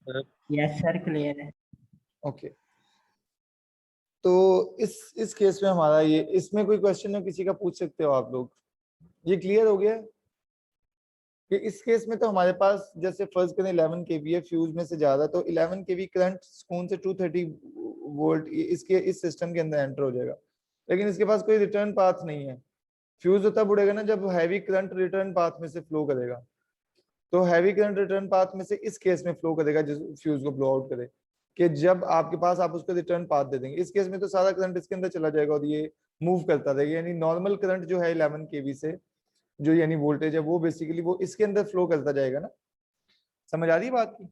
Yes sir, clear है। Okay, तो इस केस में हमारा ये, इसमें कोई क्वेश्चन है किसी का, पूछ सकते हो आप लोग। ये क्लियर हो गया कि इस केस में तो हमारे पास जैसे फर्ज करें 11 केवी है, फ्यूज में से ज्यादा, तो 11 केवी करंट स्पून से 230 वोल्ट इसके इस सिस्टम के अंदर एंटर हो जाएगा, लेकिन इसके पास कोई रिटर्न पाथ नहीं है। फ्यूज तब उड़ेगा ना जब हैवी करंट रिटर्न पाथ में से फ्लो करेगा, तो हैवी करंट रिटर्न पाथ में से इस केस में फ्लो करेगा जिस फ्यूज को ब्लो आउट करे, कि जब आपके पास आप उसको रिटर्न पाथ दे देंगे, इस केस में तो सारा करंट इसके अंदर चला जाएगा और ये मूव करता रहेगा, यानी नॉर्मल करंट जो है 11 केवी से, जो यानी वोल्टेज है वो बेसिकली वो इसके अंदर फ्लो करता जाएगा ना। समझ आ रही है बात की?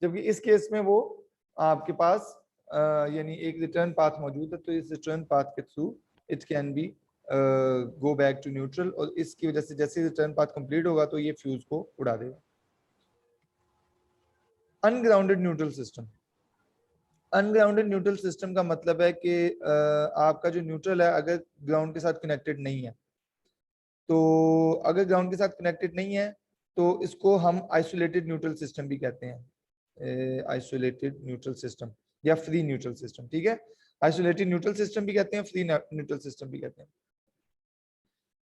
जबकि इस केस में वो आपके पास यानी एक रिटर्न पाथ मौजूद है, तो इस रिटर्न पाथ के through it can be go back to neutral, और इसकी वजह से जैसे रिटर्न पाथ कंप्लीट होगा तो ये फ्यूज को उड़ा देगा। Ungrounded neutral system. Ungrounded neutral system का मतलब है कि आपका जो न्यूट्रल है अगर ग्राउंड के साथ कनेक्टेड नहीं है, तो अगर ग्राउंड के साथ कनेक्टेड नहीं है तो इसको हम आइसोलेटेड न्यूट्रल सिस्टम भी कहते हैं, आइसोलेटेड न्यूट्रल सिस्टम या फ्री न्यूट्रल सिस्टम। ठीक है, आइसोलेटेड न्यूट्रल सिस्टम भी कहते हैं, फ्री न्यूट्रल सिस्टम भी कहते हैं।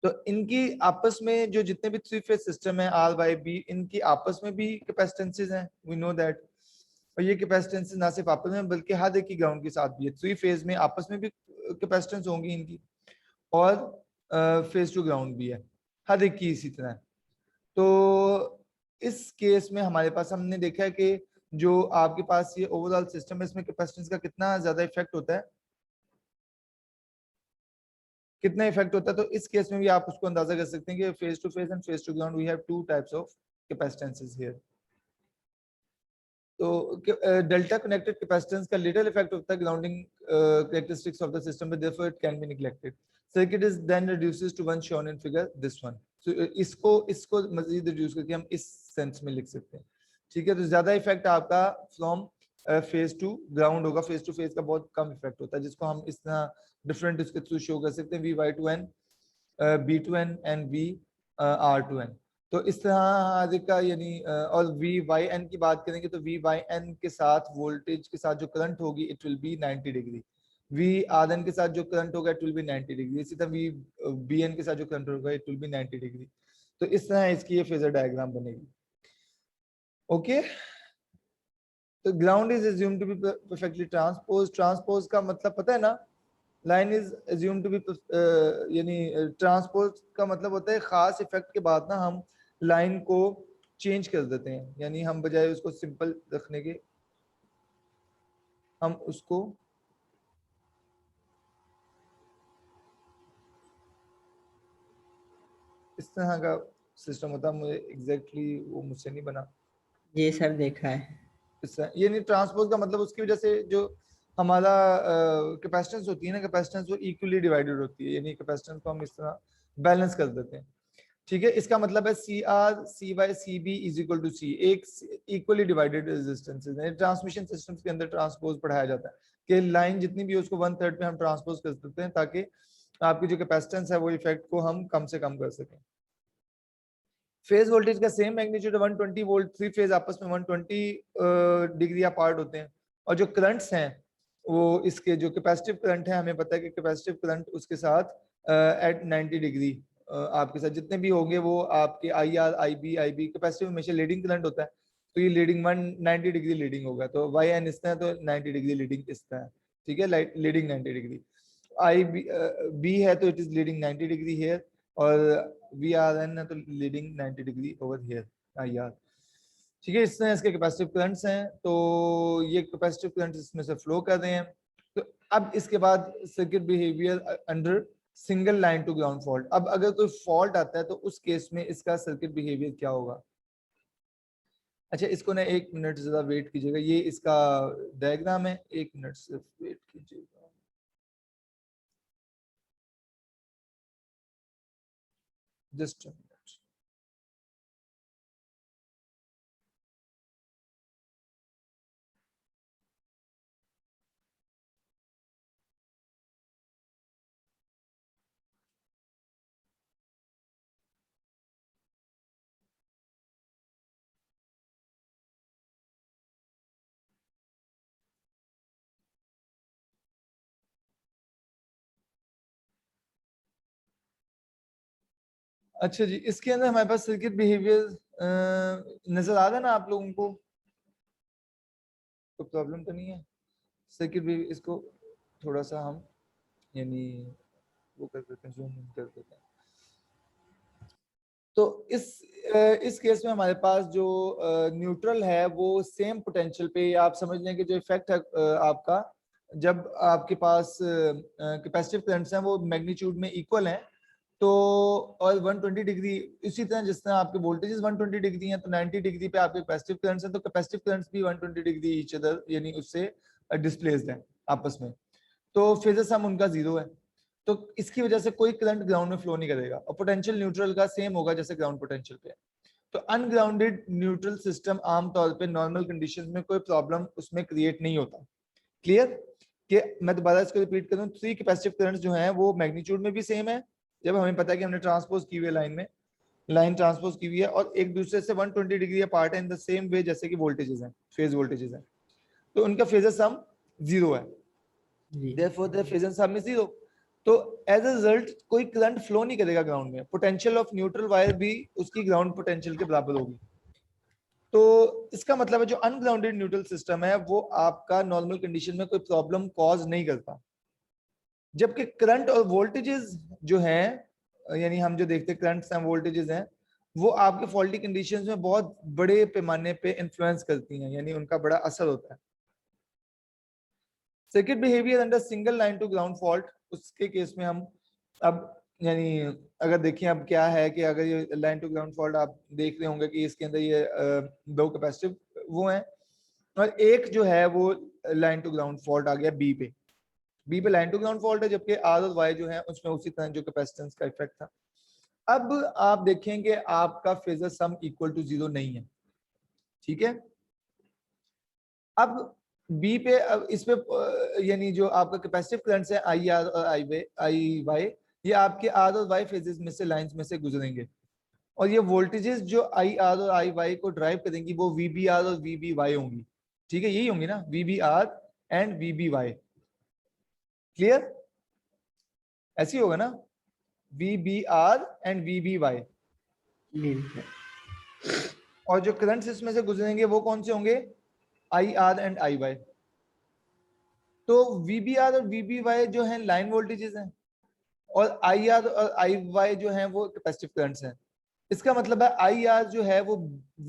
तो इनकी आपस में जो जितने भी थ्री फेज सिस्टम है आर वाई बी, इनकी आपस में भी कैपेसिटेंसेस हैं, वी नो दैट। और ये कैपेसिटेंसेस ना सिर्फ आपस में बल्कि हर एक की ग्राउंड के साथ भी है, थ्री फेज में आपस में भी कैपेसिटेंस होंगी इनकी, और फेज टू ग्राउंड भी है हर एक की इसी तरह। तो इस केस में हमारे पास हमने देखा है कि जो आपके पास ये ओवरऑल सिस्टम है इसमें कैपेसिटेंस का कितना ज्यादा इफेक्ट होता है, कितना इफेक्ट होता है। तो इस केस में भी आप उसको अंदाजा कर सकते हैं कि phase to phase and phase to ground we have two types of capacitances here. तो डेल्टा कनेक्टेड कैपेसिटेंस का लिटिल इफेक्ट होता है grounding characteristics of the system, but therefore it can be neglected. Circuit is then reduces to one shown in figure this one. So इसको मजीद reduce करके हम इस sense में लिख सकते हैं। ठीक है, तो ज्यादा इफेक्ट आपका फ्रॉम फेज टू ग्राउंड होगा, फेज टू फेज का बहुत कम इफेक्ट होता है, जिसको हम इस तरह डिफरेंट इसके थ्रू शो कर सकते हैं, V Y to N, B to N and V R to N. तो इस तरह आगे का यानी और वी वाई एन की बात करेंगे तो वी वाई एन के साथ वोल्टेज के साथ जो करंट होगी it will be 90 degree, V R N के साथ जो करंट होगा इट विल बी 90 डिग्री, इसी तरह वी बी एन के साथ जो करंट होगा इट विल बी 90 डिग्री। तो इस तरह इसकी ये फेजर डायग्राम बनेगी। ओके, तो ground is assumed to be perfectly transpose. Transpose का मतलब पता है ना, line is assume to be, यानी ट्रांसपोज का मतलब होता है खास इफेक्ट के बाद ना हम लाइन को चेंज कर देते हैं, यानी हम बजाय उसको सिंपल रखने के हम उसको इस तरह का सिस्टम होता है। मुझे एग्जैक्टली वो मुझसे नहीं बना जी सर, देखा है। इस तरह, यानी ट्रांसपोज का मतलब उसकी वजह से जो हमारा कैपेसिटेंस होती है ना, कैपेसिटेंस वो इक्वली डिवाइडेड होती है, यानी कैपेसिटेंस को हम इस तरह बैलेंस कर देते हैं। ठीक है, इसका मतलब है C R C Y C B is equal to C, एक इक्वली डिवाइडेड रेजिस्टेंसेज है। ट्रांसमिशन सिस्टम्स के अंदर ट्रांसपोज पढ़ाया जाता है कि लाइन जितनी भी है उसको 1/3 पे हम ट्रांसपोज कर सकते हैं, ताकि आपकी जो कैपेसिटेंस है वो इफेक्ट को हम कम से कम कर सकें। फेज वोल्टेज का same magnitude 120 volt, three phase आपस में 120 डिग्री अपार्ट होते हैं, और जो करंट्स हैं वो इसके जो कैपेसिटिव करंट है हमें पता है कि कैपेसिटिव करंट उसके साथ एट 90 डिग्री आपके साथ जितने भी होंगे वो आपके I R I B capacitive हमेशा लीडिंग करंट होता है, तो ये लीडिंग 190 डिग्री लीडिंग होगा, तो वाई एन इस तरह, तो 90 डिग्री लीडिंग इस तरह। ठीक है, लीडिंग 90 डिग्री। आई बी है तो it is leading 90 degree here, और वी आर एन है तो leading 90 degree over here I R. ठीक है, इस तरह इसके कैपेसिटिव करंट्स हैं, तो ये कैपेसिटिव करंट्स इसमें से फ्लो कर रहे हैं। तो अब इसके बाद circuit behaviour under single line to ground fault. अब अगर कोई फॉल्ट आता है तो उस केस में इसका सर्किट बिहेवियर क्या होगा। अच्छा, इसको ना एक मिनट ज्यादा वेट कीजिएगा, ये इसका डायग्राम है, एक मिनट सिर्फ वेट कीजिएगा, जस्ट अच्छा जी, इसके अंदर हमारे पास सर्किट बिहेवियर नजर आ रहा है ना आप लोगों को? कोई प्रॉब्लम तो नहीं है? सर्किट भी इसको थोड़ा सा हम यानी वो कर देते हैं, जूम इन कर देते हैं। तो इस केस में हमारे पास जो न्यूट्रल है वो सेम पोटेंशियल पे, आप समझ लें कि जो इफेक्ट है आपका, जब आपके पास कैपेसिटिव करंट्स हैं वो मैग्नीट्यूड में इक्वल हैं, तो और 120 डिग्री, इसी तरह जिस तरह आपके वोल्टेजेस 120 डिग्री हैं तो 90 डिग्री पे आपके कैपेसिटिव करंट्स हैं, तो कैपेसिटिव करंट्स भी 120 डिग्री ईच अदर यानी उससे डिस्प्लेस्ड हैं आपस में, तो फेजर सम उनका जीरो है। तो इसकी वजह से कोई करंट ग्राउंड में फ्लो नहीं करेगा, और पोटेंशियल न्यूट्रल का सेम होगा जैसे ग्राउंड पोटेंशियल पे है। तो अनग्राउंडेड न्यूट्रल सिस्टम आमतौर पे नॉर्मल कंडीशंस में कोई प्रॉब्लम उसमें क्रिएट नहीं होता। क्लियर? कि मैं दोबारा इसको रिपीट करूं, थ्री कैपेसिटिव करंट्स जो हैं वो मैग्नीट्यूड में भी सेम है, जब हमें पता है कि हमने ट्रांसपोज की हुई है लाइन में, लाइन ट्रांसपोज की हुई है, और एक दूसरे से 120 डिग्री अपार्ट है इन द सेम वे जैसे कि वोल्टेजेस हैं, फेज वोल्टेजेस हैं, तो उनका फेजर सम जीरो है। जी Therefore, the phasor sum is zero. तो एज अ रिजल्ट कोई करंट फ्लो नहीं करेगा ग्राउंड में, पोटेंशियल ऑफ न्यूट्रल वायर भी उसकी ग्राउंड पोटेंशियल के बराबर होगी। तो इसका मतलब है जो अनग्राउंडेड न्यूट्रल सिस्टम है वो आपका नॉर्मल कंडीशन में कोई प्रॉब्लम कॉज नहीं करता, जबकि करंट और वोल्टेजेस जो हैं, यानी हम जो देखते हैं करंट्स हैं वोल्टेजेस हैं, वो आपके फॉल्टी कंडीशंस में बहुत बड़े पैमाने पे इन्फ्लुएंस करती हैं, यानी उनका बड़ा असर होता है। Circuit behaviour under single line to ground fault, उसके केस में हम अब यानी अगर देखें अब क्या है कि अगर ये लाइन टू ग्राउंड फॉल्ट आप देख रहे होंगे कि इसके अंदर ये दो कैपेसिटिव वो हैं, और एक जो है वो लाइन टू ग्राउंड फॉल्ट आ गया बी पे लाइन टू ग्राउंड फॉल्ट है, जबकि आर और वाई जो है उसमें उसी तरह जो कैपेसिटेंस का इफेक्ट था। अब आप देखेंगे आपका phasor sum equal to zero नहीं है, ठीक है? अब बी पे, अब इस पे यानी जो आपका कैपेसिटिव करंट्स है आई आर और आई वाई, ये आपके आर और वाई फेजेस में से, लाइंस में से गुजरेंगे, और ये वोल्टेजेस जो आई आर और आई वाई को ड्राइव करेंगी वो वी बी आर और वी बी वाई होंगी, ठीक है? यही होंगी ना, V B R and V B Y. Clear? ऐसी होगा ना, V B R and V B Y, जी सर। और जो करंट्स इसमें से गुजरेंगे वो कौन से होंगे? I R and I Y. तो VBR और VBY जो है लाइन वोल्टेजेस हैं, और IR और IY जो है वो कैपेसिटिव करंट्स हैं। इसका मतलब है IR जो है वो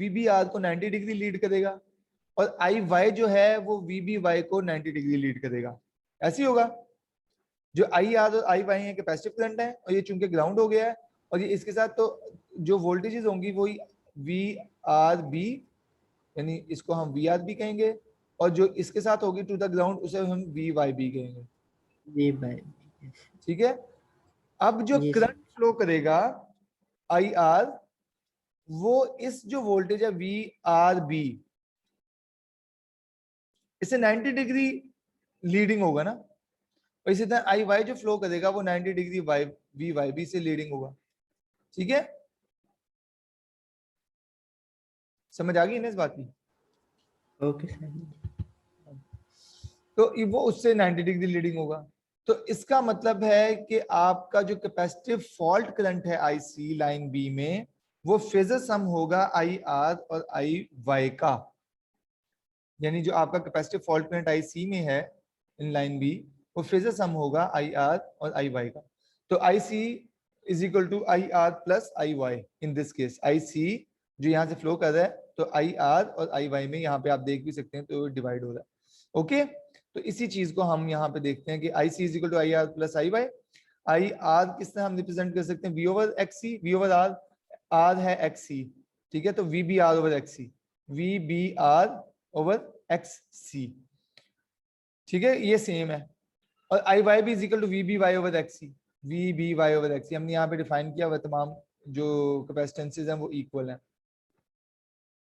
VBR को 90 डिग्री लीड करेगा, और IY जो है वो VBY को 90 डिग्री लीड करेगा। ऐसे होगा, जो IR और IY है कैपेसिटिव करंट है, और ये चूंकि ग्राउंड हो गया है, और ये इसके साथ, तो जो वोल्टेजेस होंगी वही VRB, यानी इसको हम VRB कहेंगे, और जो इसके साथ होगी टू द ग्राउंड उसे हम VYB कहेंगे, जी भाई। ठीक है? अब जो ये करंट फ्लो करेगा IR, वो इस जो वोल्टेज है VRB, इसे 90 डिग्री लीडिंग होगा ना, और इसी तरह IY जो फ्लो करेगा वो 90 डिग्री VYB से लीडिंग होगा, ठीक है? समझ आ गई ना इस बात की? Okay sir. तो वो उससे 90 डिग्री लीडिंग होगा। तो इसका मतलब है कि आपका जो कैपेसिटिव फॉल्ट करंट है IC लाइन बी में, वो फेजर सम होगा IR और IY का, यानी जो आपका कैपेसिटिव फॉल्ट करंट IC में है इन लाइन बी, वो फेजर सम होगा IR और IY का। तो IC is equal to IR plus IY, in this case IC जो यहाँ से फ्लो कर रहा है, तो IR और IY में यहाँ पे आप देख भी सकते हैं तो डिवाइड हो रहा है। ओके, तो इसी चीज को हम यहाँ पे देखते हैं कि IC is equal to IR plus IY। IR किस तरह हम रिप्रेजेंट कर सकते हैं? V over XC, V over R, R है XC, ठीक है? तो VBR over XC, VBR over XC, ठीक है? ये सेम है। और IY भी is equal to VBY over XC, VBY over XC हमने यहाँ पे डिफाइन किया हुआ, तमाम जो कैपेसिटेंसेस हैं वो इक्वल हैं।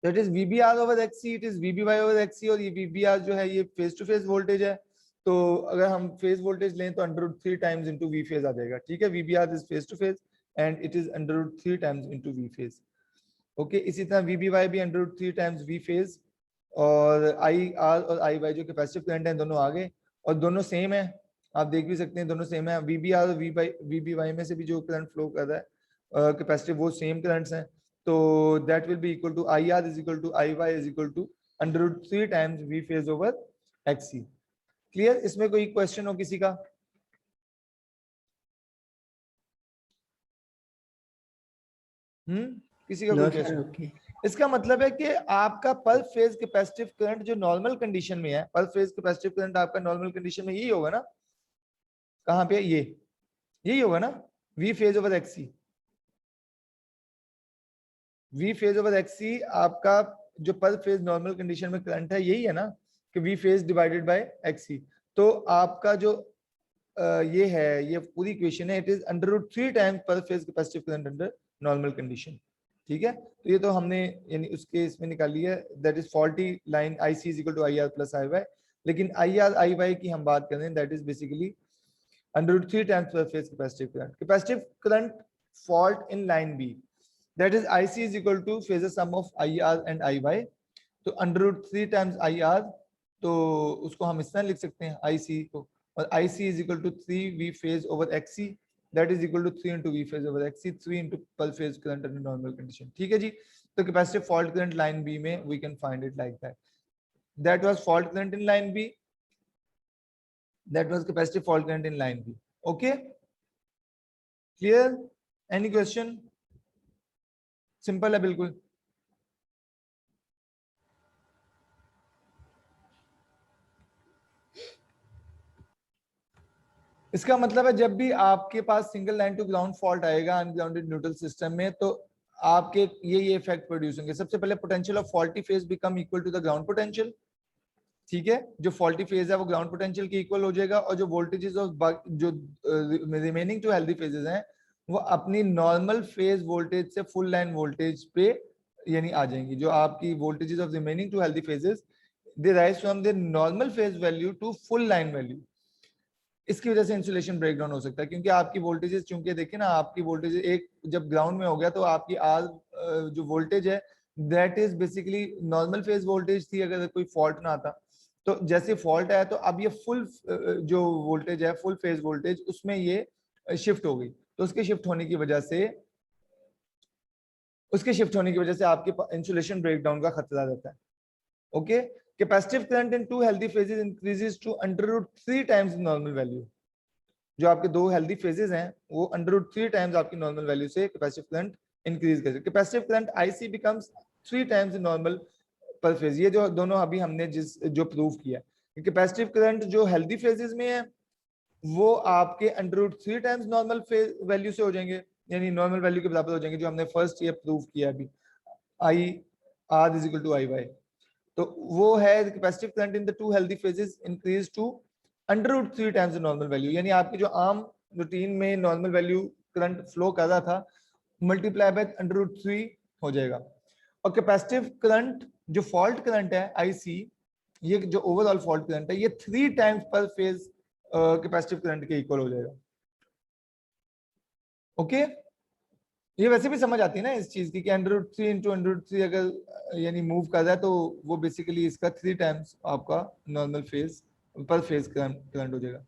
तो it is VBR over XC, it is VBY over XC, और ये VBR जो है ये फेज टू फेज वोल्टेज है, तो अगर हम फेज वोल्टेज लें तो √3 टाइम्स इनटू V फेज आ जाएगा, ठीक है? VBR is phase to phase and it is √3 times into V phase. Okay, इसी तरह VBY भी √3 टाइम्स V फेज, और IR और IY जो कैपेसिटिव करंट है दोनों आगे, और दोनों सेम है, आप देख भी सकते हैं दोनों सेम है। VBR और VBY में से भी जो करंट फ्लो कर रहा है कैपेसिटिव वो सेम करंट्स हैं, तो that will be equal to I R is equal to I Y is equal to √3 times V phase over XC. Clear? इसमें कोई क्वेश्चन हो किसी का? किसी का नो कोई सर, क्वेश्चन? ओके। इसका मतलब है कि आपका पर फेज कैपेसिटिव करंट जो नॉर्मल कंडीशन में है, पर फेज कैपेसिटिव करंट आपका नॉर्मल कंडीशन में यही होगा ना? कहाँ पे? ये यही होगा ना, V phase over XC. V phase over XC आपका जो पर फेज नॉर्मल कंडीशन में करंट है यही है ना, कि V phase divided by XC. तो आपका जो ये है, ये पूरी इक्वेशन है, it is √3 times per phase capacitive current under normal condition. ठीक है, तो ये तो हमने यानी उसके इसमें निकाली है, that is faulty line I C is equal to I R plus I Y. लेकिन आई आर आई वाई की हम बात करें, that is basically √3 times per phase capacitive current. Capacitive current fault in line B, that is IC is equal to phasor sum of IR and IY. तो √3 times IR, तो उसको हम इस तरह लिख सकते हैं IC को, और IC is equal to 3 V phase over XC, that is equal to 3 into V phase over XC, 3 into per phase current under normal condition. ठीक है जी, तो capacitive fault current line B में we can find it like that. That was fault current in line B. That was capacitive fault current in line B. Okay, clear? Any question? Simple है बिल्कुल। इसका मतलब है जब भी आपके पास single line to ground fault आएगा अनग्राउंडेड न्यूट्रल सिस्टम में, तो आपके ये इफेक्ट प्रोड्यूस होंगे। सबसे पहले potential of faulty phase become equal to the ground potential. ठीक है, जो फॉल्टी फेज है वो ग्राउंड पोटेंशियल के इक्वल हो जाएगा, और जो वोल्टेजेस ऑफ जो रिमेनिंग टू हेल्दी फेजेस हैं वो अपनी नॉर्मल फेज वोल्टेज से फुल लाइन वोल्टेज पे यानी आ जाएंगी। जो आपकी voltages of remaining two healthy phases they rise from the normal phase value to full line value. इसकी वजह से इंसुलेशन ब्रेकडाउन हो सकता है, क्योंकि आपकी वोल्टेजेस, चूंकि देखिए ना, आपकी वोल्टेज एक जब ग्राउंड में हो गया तो आपकी आर जो वोल्टेज है that is basically normal phase voltage थी अगर कोई फॉल्ट ना आता। तो जैसे फॉल्ट आया तो अब ये फुल जो वोल्टेज है, फुल फेज वोल्टेज, उसमें ये शिफ्ट हो गई। तो उसके शिफ्ट होने की वजह से आपके इंसुलेशन ब्रेकडाउन का खतरा रहता है। Okay, capacitive current in two healthy phases increases to √3 times normal value. जो आपके दो हेल्दी फेजेस हैं वो √3 टाइम्स आपकी नॉर्मल वैल्यू से कैपेसिटिव करंट इंक्रीज करेगा। Capacitive current IC becomes 3 times normal पर फेज। ये जो दोनों अभी हमने जो प्रूव किया, कैपेसिटिव करंट जो हेल्दी फेजेस में है वो आपके √3 टाइम्स नॉर्मल फेज वैल्यू से हो जाएंगे, यानी नॉर्मल वैल्यू के बराबर हो जाएंगे, जो हमने फर्स्ट ईयर प्रूव किया अभी, I R is equal to I Y. तो वो है capacitive current in the two healthy phases increase to √3 times the normal value. यानी आपकी जो आम रूटीन में नॉर्मल वैल्यू करंट फ्लो कर रहा था, मल्टीप्लाई बाय √3 हो जाएगा। और कैपेसिटिव करंट जो फॉल्ट करंट है आईसी, ये जो ओवरऑल फॉल्ट करंट है, ये 3 times per phase capacitive current के इक्वल हो जाएगा। ओके, ये वैसे भी समझ आती है ना इस चीज की कि √3 इंटू √3 अगर यानी मूव कर रहा है तो वो बेसिकली इसका 3 टाइम्स आपका नॉर्मल फेज पर फेज करंट हो जाएगा।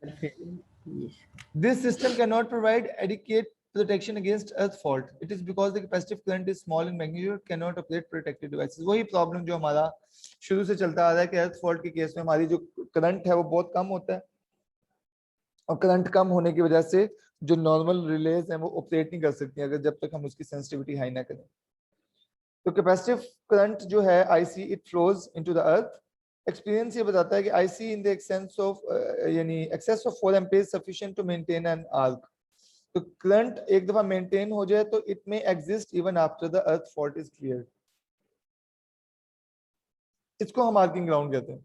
Yes. This system cannot provide adequate protection against earth fault. It is because the capacitive current is small in magnitude, cannot operate protective devices. वही प्रॉब्लम जो हमारा शुरू से चलता आ रहा है कि अर्थ फॉल्ट के केस में हमारी जो करंट है वो बहुत कम होता है, और करंट कम होने की वजह से जो नॉर्मल रिलेज हैं वो ऑपरेट नहीं कर सकती अगर जब तक हम उसकी सेंसिटिविटी हाई ना करें। तो कैपेसिटिव करंट जो है IC, it flows into the earth. Experience ये बताता है कि IC in the excess of यानी excess of 4 ampere sufficient to maintain an arc. तो करंट एक दफा मेंटेन हो जाए तो it may exist even after the earth fault is clear. इसको हम आर्किंग ग्राउंड कहते हैं।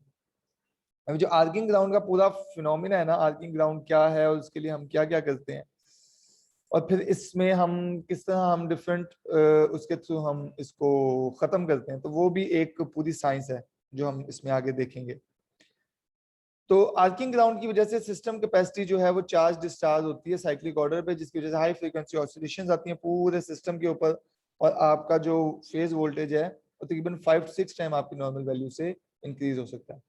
अभी जो आर्किंग ग्राउंड का पूरा फिनोमिना है ना, आर्किंग ग्राउंड क्या है और उसके लिए हम क्या क्या करते हैं, और फिर इसमें हम किस तरह हम डिफरेंट उसके थ्रू हम इसको खत्म करते हैं, तो वो भी एक पूरी साइंस है जो हम इसमें आगे देखेंगे। तो आर्किंग ग्राउंड की वजह से सिस्टम कैपेसिटी जो है वो चार्ज डिस्चार्ज होती है साइक्लिक ऑर्डर पे, जिसकी वजह से हाई फ्रीक्वेंसी ऑसिलेशंस आती हैं पूरे सिस्टम के ऊपर, और आपका जो फेज वोल्टेज है वो तकरीबन 5 to 6 टाइम आपकी नॉर्मल वैल्यू से इंक्रीज हो सकता है।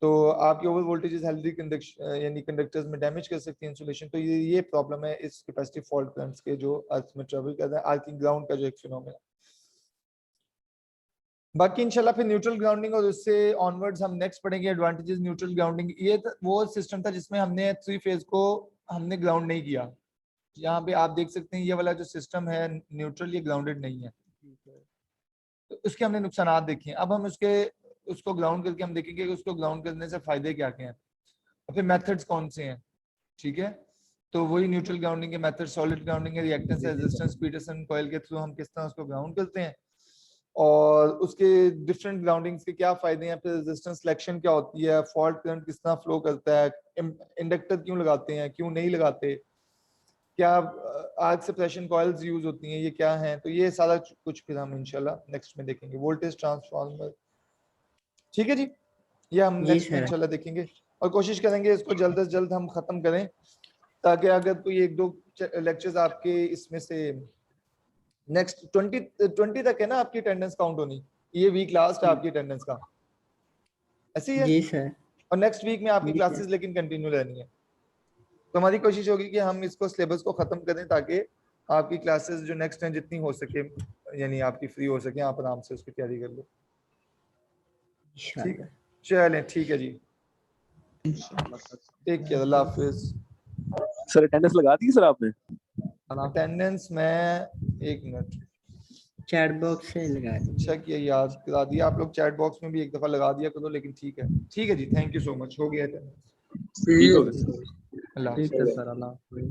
तो आपकी ओवर वोल्टेजेस हेल्दी यानी कंडक्टर्स में डैमेज कर सकती है इंसुलेशन। तो ये प्रॉब्लम है इस कैपेसिटिव फॉल्ट करंट्स के जो अर्थ में ट्रेवल कर रहे हैं, आर्किंग ग्राउंड का जो एक फिनोमेना। बाकी इंशाल्लाह फिर न्यूट्रल ग्राउंडिंग और उससे ऑनवर्ड्स हम नेक्स्ट पढ़ेंगे एडवांटेजेस न्यूट्रल ग्राउंडिंग। ये वो सिस्टम था जिसमें हमने 3 फेज को हमने ग्राउंड नहीं किया। यहाँ पे आप देख सकते हैं ये वाला जो सिस्टम है न्यूट्रल, ये ग्राउंडेड नहीं है, तो उसके हमने नुकसान देखे। अब हम उसको ग्राउंड करके हम देखेंगे कि उसको ग्राउंड करने से फायदे क्या क्या हैं और फिर मेथड्स कौन से हैं। ठीक है, तो वही न्यूट्रल ग्राउंडिंग के मेथड, सॉलिड ग्राउंडिंग है, रिएक्टेंस, रेजिस्टेंस, पीटरसन कॉइल के थ्रू हम किस तरह उसको ग्राउंड करते हैं और उसके डिफरेंट ग्राउंडिंग्स के क्या फायदे हैं, फिर रेजिस्टेंस सिलेक्शन क्या होती है, फॉल्ट करंट किस तरह फ्लो करता है, इंडक्टर क्यों लगाते हैं, क्यों नहीं लगाते, क्या आर्क सेपरेशन कॉइल्स यूज होती हैं, ये क्या हैं। तो ये सारा कुछ फिर हम इंशाल्लाह नेक्स्ट में देखेंगे। वोल्टेज ट्रांसफार्मर, ठीक है जी, ये हम जी नेक्स्ट में सर। इंशाल्लाह देखेंगे और कोशिश करेंगे इसको जल्द से जल्द हम खत्म करें, ताकि अगर कोई 1-2 लेक्चर्स आपके इसमें से नेक्स्ट 20 तक है ना आपकी अटेंडेंस काउंट होनी, ये वीक लास्ट है आपकी अटेंडेंस का, ऐसे ही है। जी सर। और नेक्स्ट वीक में आपकी जी क्लासेस सर। लेकिन कंटिन्यू रहनी है। तो हमारी कोशिश होगी कि हम इसको सिलेबस को खत्म करें ताकि आपकी क्लासेस जो नेक्स्ट हैं जितनी हो सके यानी आपकी फ्री हो सके, आप आराम से उसकी तैयारी कर लो। ठीक, इंशाल्लाह। चलें ठीक है जी, टेक केयर, अल्लाह हाफिज। सर अटेंडेंस लगा दी सर आपने? अटेंडेंस में 1 मिनट चैट बॉक्स से लगा दीजिए। चेक किया, याद करा दिया आप लोग, चैट बॉक्स में भी एक दफा लगा दिया करो, लेकिन ठीक है जी, थैंक यू सो मच, हो गया अटेंडेंस। ठीक हो गया। अल्लाह ठीक है सर, अल्लाह हाफिज़।